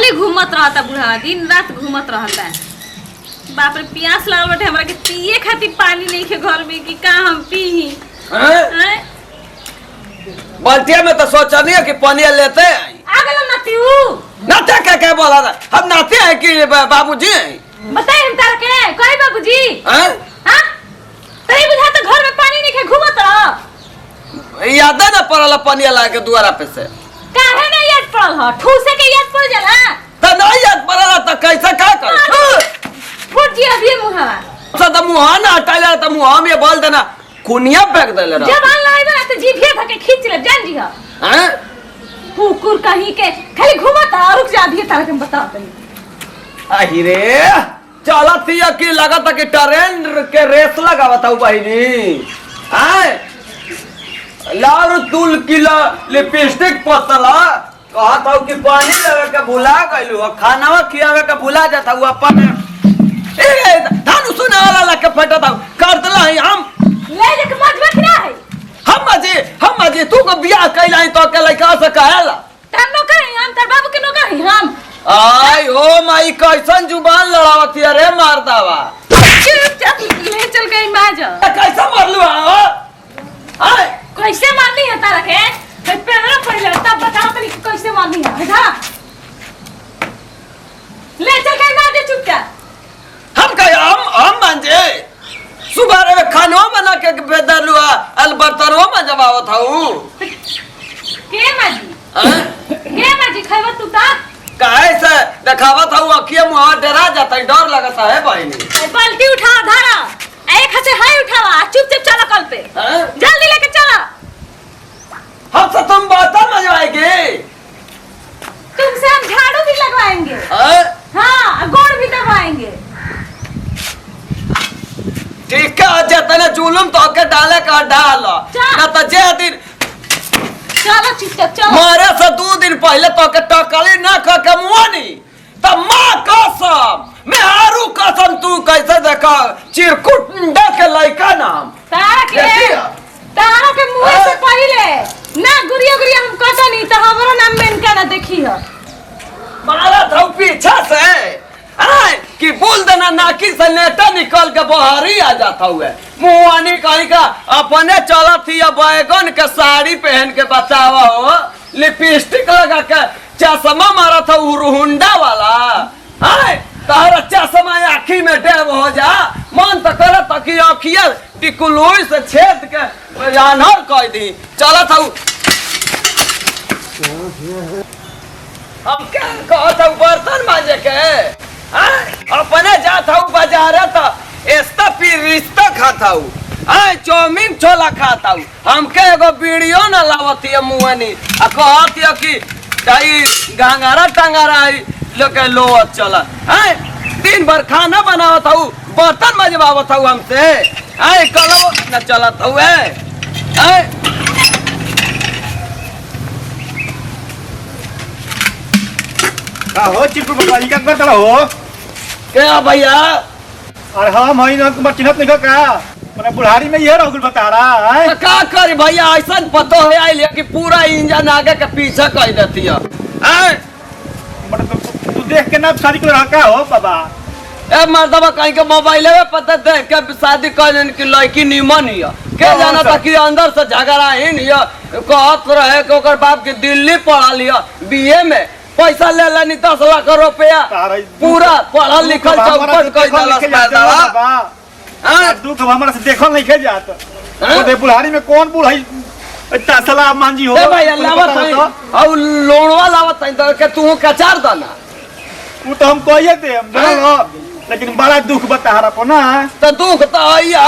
खाली घूमत रहता बुढ़ा, दिन रात घूमत रहता है। बाप रे प्यास लागल बाटे हमरा के, पिए खातिर पानी नहीं के घर में कि का हम पी। बाल्टिया में तो सोचनी है कि पानी लेते हैं। आगल नातीऊ नाते क्या बोला था? हम नाते हैं कि बाबूजी हैं? बताए हम तार के कोई बाबूजी हां तई बुझा तो घर में पानी नहीं के घूमत रह। याद ना पड़ला पानी ला के दुआरा पे से? काहे नहीं याद पड़ल ह? ठूसे के याद पड़ जाला त नहीं याद पड़ला त कैसे का कर? फुट जी अभी मुहा सदा मुहा ना हटाइला त मुहा में बोल देना कुनिया फेंक देले रे। जब आन लाइबे ना त जीभिया धके खींच ले जान जी हैं कुकुर कहीं के खाली घूमत आ। रुक जा अभी तार के बता तनी। आही रे चला थिया की लगता कि ट्रेन के रेस लगावत हूं बहिनी। हैं लार तुल किला लिपस्टिक पतला कहा था कि पानी लगा के भुला गइलू, खानावा खियावे के भुला जाता हूं अपन। ए धानु सुना वाला लके फटता कर दला हम ले लेके मजबत ना है। हम मजे तू को बियाह कइलाई तो के लइका से कहला तब नो कहीं हम तर बाबू के नो कहीं हम। आई हो माई कैसन जुबान लड़ावती रे मारदावा। चुपचाप ले चल गई माजा। कैसे मारलू हां? हाय कैसे मारनी है तारा के? पहले पहले तब बता तनी कैसे मारनी है। जा ले चल गई मार दे चुपचाप। हम मांजे सुबह रे खानो बना के बेदलुआ अलबर्तरो में जवावत हूं। के माजी खाइबा तू ता काहे से देखावत हूं? अखिए मुंह डरा जाता है, डर लगता है बहिनी। बाल्टी उठा धारा एक हाथ से हाई उठावा चुपचाप चला कल पे जल्दी लेके चला। हमसे तुम बर्तन मजवाएंगे, तुमसे हम झाड़ू भी लगवाएंगे। हाँ गोड़ भी दबाएंगे। ठीक है जितने जुलुम तो के डाले का डाल ना तो जे दिन चलो चुपचाप चलो। मारे से 2 दिन पहले तो के टकली ना ख के मुआनी त मां कसम मैं हारू कसम तू कैसे देखा चिरकुट के लइका नाम तारा के मुंह से पहले ना गुरिया गुरिया हम कटा नहीं तो हमरो नाम में इनका ना देखी है। मारा था पीछे से आए कि बोल देना नाकी से नेटा निकल के बहारी आ जाता हुआ मुआनी कहीं का अपने चला थी बैगन के साड़ी पहन के बचावा हो, लिपस्टिक लगा के चश्मा मारा था उरुहुंडा वाला। आए तारा चश्मा आँखी में डेब हो जा मन तो करे तो कि आँखिया टिकुलोई से छेद के जानवर कह दी चला था। हम क्या कहता बर्तन मांजे के अपने जाता हूँ बाजार तो एस्ता रिश्ता खाता हूँ, चौमिन छोला खाता हूँ। हमके एगो वीडियो न लावती है मुआनी आ कहती है कि कई गंगारा टंगारा लोके लोवत चला। दिन भर खाना बनावत हूँ, बर्तन मजवावत हूँ हमसे। कलो न चलत हूँ हो चिपकू बकवाली का करता हो क्या भैया? अरे हम हई ना तुम चिन्हत नहीं का माने बुढ़ारी में ये रहुल बता रहा है। तो का करी भैया ऐसा पतो है आइल कि पूरा इंजन आगे के पीछे कर देती है। तू देख के ना शादी कर का हो बाबा? ए मर्दबा कहीं के मोबाइल में पता देख के शादी करने की लड़की निमन ही के जाना था कि अंदर से झगड़ा ही नहीं कहत रहे कि ओकर बाप के दिल्ली पढ़ा लिया बीए में पैसा ले लेनी 10 लाख रुपया पूरा पढ़ल लिखल चौपट कर दुख हमरा से देखल नहीं खे जात। तो बुढ़ारी में कौन बुढ़ाई तसला मांझी हो भैया लावत है और लोणवा लावत है तो के तू कचार दना वो तो हम कहिए दे लेकिन बड़ा दुख बता रहा को ना। तो दुख तो आइया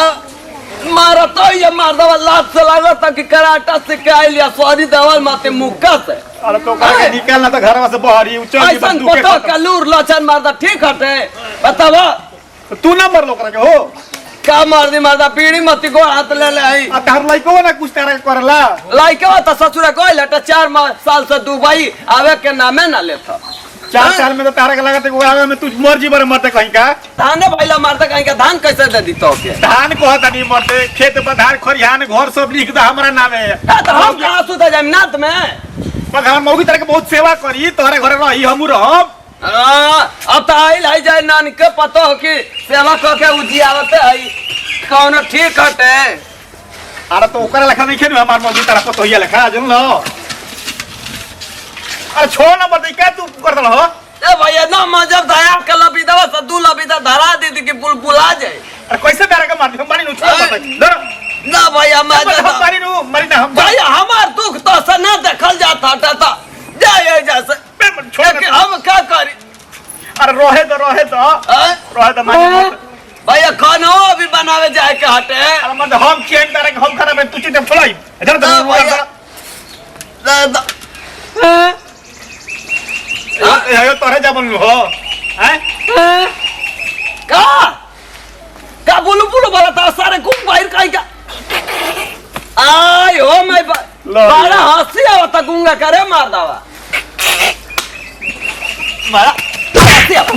मारत है मार दवा लात से लागत कि कराटा से के आइलिया सॉरी दवाल माते मुक्का से। अरे तो का निकलना तो घर से बाहर उच्च ऐसा पतो कलूर लचन मारदा ठीक हटे बतावा। तो तू ना मर लो करे हो का मार दी मारदा पीड़ी मती गोड़ हाथ ले ले आई आ तार लइको ना कुछ तरह करला लइको तो ससुर कोई लटा 4 साल से दुबई आवे के नामे ना लेता। 4 साल में तो तारा के लगत है आवे में तू मर्जी बर मरते कहीं का धान भइला मारता कहीं का धान कैसे दे दी तो के धान को हता नहीं मरते खेत बधार खरिहान घर सब लिख दा हमरा नामे। तो हम कहां सुता जाम नात में पर हम मौगी तरह के बहुत सेवा करी तोहरे घरे रही हमू रहब अब तो आइल है जाए नान के पतो हो कि सेवा क के उजियावते है कौन ठीक हटे। अरे तो ओकरा लेखा नहीं खेलू हमार मौजी तरफ तो हिया लेखा जन लो। अरे छोड़ ना मत क्या तू कर दल हो। ए भैया ना मजब दया के लबीदवा से दू लबीदा धरा दे कि बुलबुला जाए। अरे कैसे प्यार के मार दी हम बानी नु छोड़ मत ना भैया मैं हम बानी नु मरी ना हम भैया हमार दुख तो से ना देखल जाता था जाए जैसे छोड़ के हम क्या करी। अरे रोहे तो मानी मत भैया खाना अभी बनावे जाए के हटे। अरे मत हम चेन करे हम खाना में तुची ते फलाई इधर तो ये तोरे जबन हो हैं का बोलू बोला था सारे घूम बाहर काई का आय हो मैं बड़ा हंसी आवता गुंगा करे मार दावा मारा हंसी आवता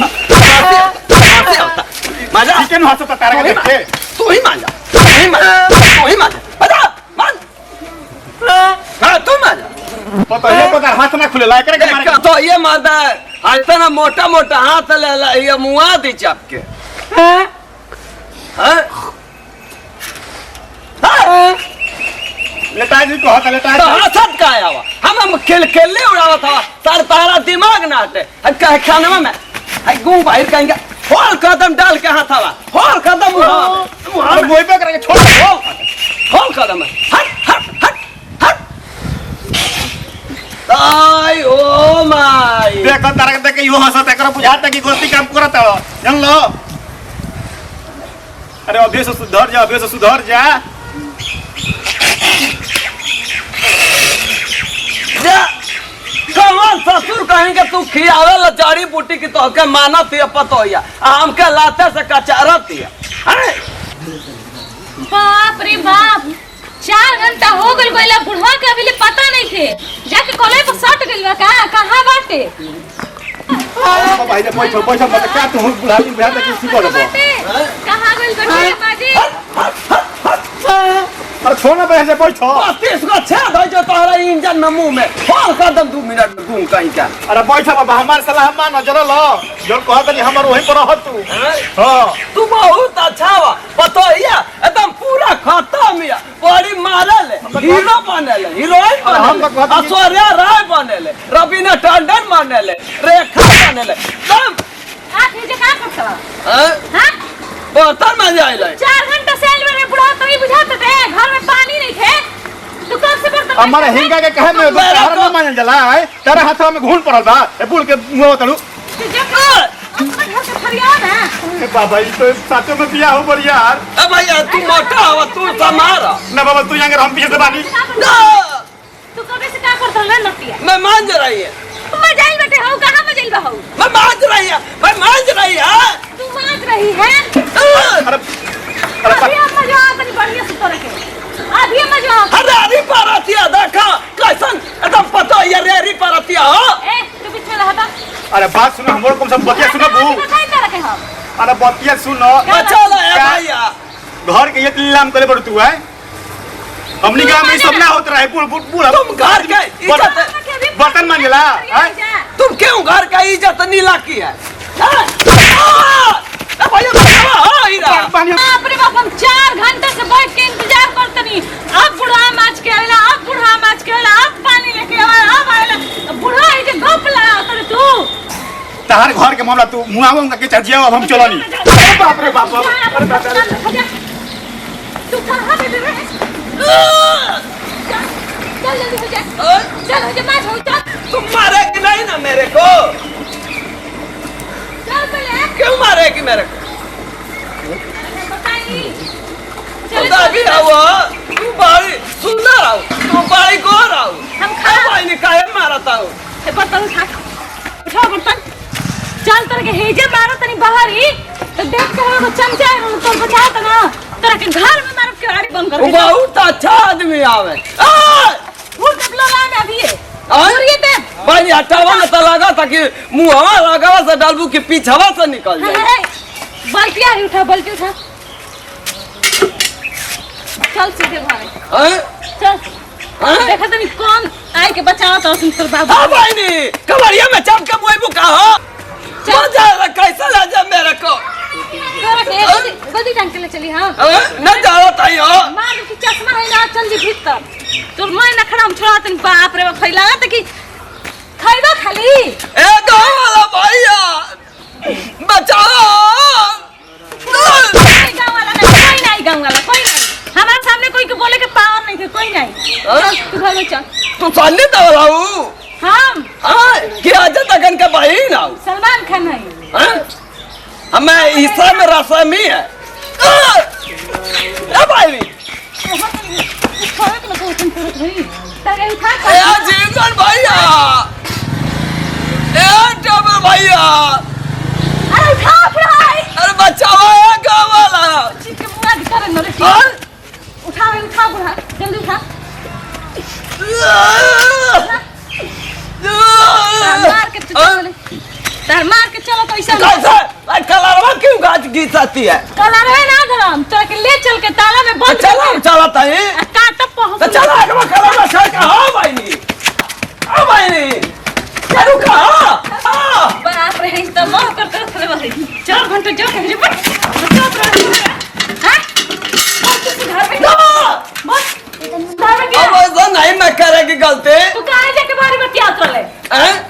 मजा चिकन हंसता तारा के देखे तू ही मजा बता मान हां तू मजा तो ये को हाथ ना खुले लायक रे मारे तो ये मारदा आज ना मोटा मोटा हाथ ले ये मुआ दी चाप के लेटा जी को हाथ लेटा तो हंसत का आया हम खेल उड़ावा था तार तारा दिमाग ना हटे कहे खाने में आई गूं बाहर कहेंगे फोड़ कदम डाल के हाथ आवा फोड़ कदम मुहां मोई पे करके छोड़ फोड़ कदम हट हट हट हट आई ओ माई देखो तारा के देख यो हंसत एकरा बुझाता कि गलती काम करत हो जान लो। अरे अभी से सुधर जा कौन ससुर कहेंगे तू खियावे ला जड़ी बूटी की तो के माना थी पतो या आम के लाते से कचारा थी। बाप रे बाप 4 घंटा हो गइल गइला बुढ़वा के अभी ले पता नहीं थे जाके कॉलेज पर सट गइल बा का कहां बाटे। भाई जे पैसा मत का तू बुढ़ाली बिहार तक किसी को लेबो कहां गइल बाटे बाजी। अरे छोड़ ना पैसे बैठो 30 को छेद हो जो तोहरा इंजन में मुंह में फोड़ कदम 2 मिनट में घूम कहीं का। अरे बैठा बाबा हमार सलाह मान जरा लो जो कहत नहीं हमर वहीं पर रह तू हां तू बहुत अच्छा बा पतो या एकदम पूरा खत्म या बड़ी मारल हीरो बनेले हीरोइन बनेले ऐश्वर्या राय बनेले रवीना टंडन बनेले रेखा बनेले तुम आप ये का करता हां बर्तन में जाइले 4 घंटा से आइल में बुढ़वा तो ही बुझाते थे घर में पानी नहीं थे तू कब से बर्तन हमारे हिंगा के कहे में बाहर में मान जला है तेरे हाथ में घून पड़ल बा ए बुल के मुंह तड़ू अपना घर के फरियाद है। बाबा ये तो साथे में दिया हो बड़ यार। ए भैया तू मोटा हो तू समारा ना बाबा तू यहां हम पीछे से बानी तू कब से का करत ले नटिया मैं मान जा रही है तू मर जाइल बेटे हो कहां में जाइल बा हो मैं मान रही है मैं मान रही है तू मान रही है। अरे अभी हम मजा अपनी बढ़िया से तो रखे अभी हम मजा हरारी पारतिया देखा कैसन एकदम पता ये रेरी पारतिया हो ए तू पीछे रह था। अरे बात सुनो हमरो कम से बतिया सुनो बू बताई ना रखे हम अरे बतिया सुनो चलो ए भैया घर के ये लीलाम करे पड़ तू है हमनी गांव में सब ना होत रहे पूरा तुम घर के इज्जत बर्तन मांगेला तुम क्यों घर का इज्जत नीला की है भैया बाप रे बाप हम 4 घंटे से बैठ के इंतजार करतनी अब बुढ़ा माछ के आइला अब पानी लेके अब आइला बुढ़ा है जे गप लगा तर तू तहार घर के मामला तू मुआवंग के चर्चिया अब हम चलनी बाप रे बाप तू कहां पे रे चल जल्दी हो जा माछ हो जा तुम मारेगी नहीं ना मेरे को चल पहले क्यों मारेगी मेरे को बताई दादी आओ तू बड़ी सुंदर आओ तू बड़ी गोर आओ हम खा भाई ने काहे मारता हो ए बर्तन उठा उठा बर्तन चल तर के हेजे मारो तनी बाहर ही तो देख के हम चमचा तो बचा त ना तर के घर में मारो के गाड़ी बंद कर वो बहुत अच्छा आदमी आवे फूल के लगा में अभी और ये ते भाई हटावा न तो लगा था कि मुंहवा लगावा से डालबू कि पीछवा से निकल जाए बाल्टिया उठा बाल्टी उठा चल सीधे भाई चल देखा तनी कौन आए के बचावा तो सुन तोर बाबू हां भाई ने कमरिया में चम के बोई बुका हो मजा आएगा कैसा लगा मेरे को गोदी टांग के ले चली हाँ न जाओ ताई हो मार की चश्मा है ना चल जी भीतर तोर मैं न खड़ा हम छोड़ा तनी बाप रे बाप फैला त की खाइबा खाली ए गाँव वाला भैया बचाओ गाँव वाला कोई नहीं हमारे सामने कोई के बोले के पावर नहीं थे कोई नहीं चल तू घर में चल तू सामने तो लाऊ हम क्या अजय तकन का भाई ना सलमान खान है हमें ईसा में रसमी है भाई जीवन भैया भैया अरे उठा अरे बचाओ गाँव वाला उठा उठा बुढ़ा जल्दी उठा मार के चलो कैसा कलरवा क्यों गाज घिसाती है कलर है ना धरम चल के ले चल के ताला में बंद चलो चलता है काटप पहुंच तो चलो आगे कलरवा छोड़ के हां भाई नहीं हां भाई नहीं करू का बाप रे इस तो मोह करते रखले भाई 4 घंटे जो के चुप रह हां घर में बस अब ऐसा नहीं मैं करेगी गलती तू काहे जाके बारी बत्ती उतर ले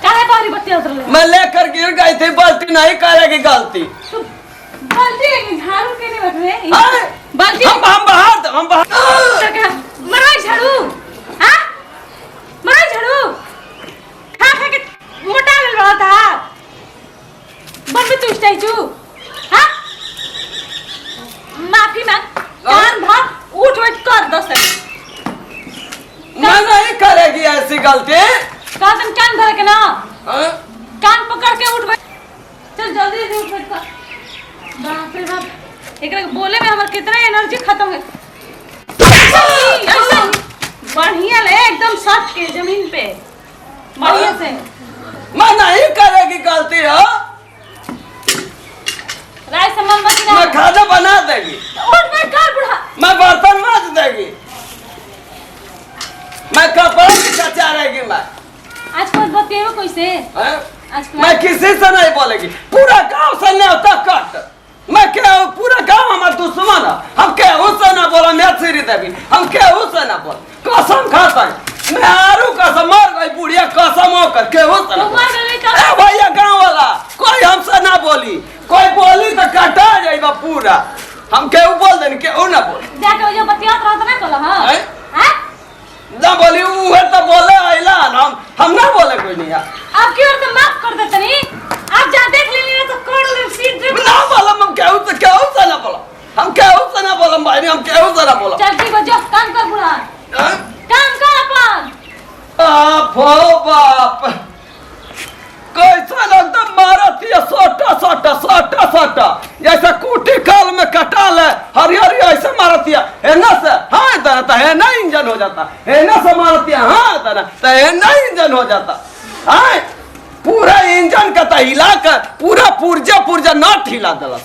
काहे बारी बत्ती उतर ले मैं लेकर गिर गई थी बाल्टी नहीं करेगी गलती तू बाल्टी लेके झाड़ू के नहीं बैठ रहे बाल्टी हम बाहर मरवाई झाड़ू हां मरवाई झाड़ू खा खा के मोटा लग रहा था बन भी तू स्टैचू हां माफी मांग कान भाग उठ बैठ कर दस मैं नहीं करेगी ऐसी गलती कान कान धर के ना कान पकड़ के उठ बैठ चल जल्दी से उठ बैठ बाप रे बाप एकरा बोले में हमर कितना एनर्जी खत्म है ऐसा बढ़िया ले एकदम सट के जमीन पे बढ़िया से मैं नहीं करेगी गलती हो राय सम्मान बची मैं खाना बना देगी उठ बैठ कर बुढ़ा मैं बर्तन मांज देगी मैं कपड़ा भी कचारेगी मैं आज कल बतेव कैसे आज मैं किसी से नहीं बोलेगी पूरा गांव से न्योता कट मैं क्या पूरा गांव हमारा दुश्मन है हम क्या उससे ना बोला मैं सीरी देवी हम क्या उससे ना बोल कसम खाता है मैं आरू कसम मर गई बुढ़िया कसम होकर के उससे ना भैया गांव वाला कोई हमसे ना बोली कोई बोली तो कटा जाएगा पूरा हम क्या बोल देनी क्या ना बोल जाके जो बतियात रहता ना कल हां ना बोली वो है तो बोले आइला हम ना बोले कोई नहीं अब की ओर तो माफ कर देते नहीं आप जा देख लेनी तो कोड सीट दे ना बोला हम क्या ना बोला हम क्या ना बोला भाई हम क्या ना बोला चल ठीक है जो काम कर बुढ़ा काम कर अपन बाप कैसा लगता मारती है सोटा जैसे कूटी काल में कटाल है हरी ऐसे मारती है एना से हाँ तरह है ना इंजन हो जाता एना से मारती है हाँ तरह तो एना इंजन हो जाता हाँ पूरा इंजन का हिला कर पूरा पुर्जा नट हिला दिला से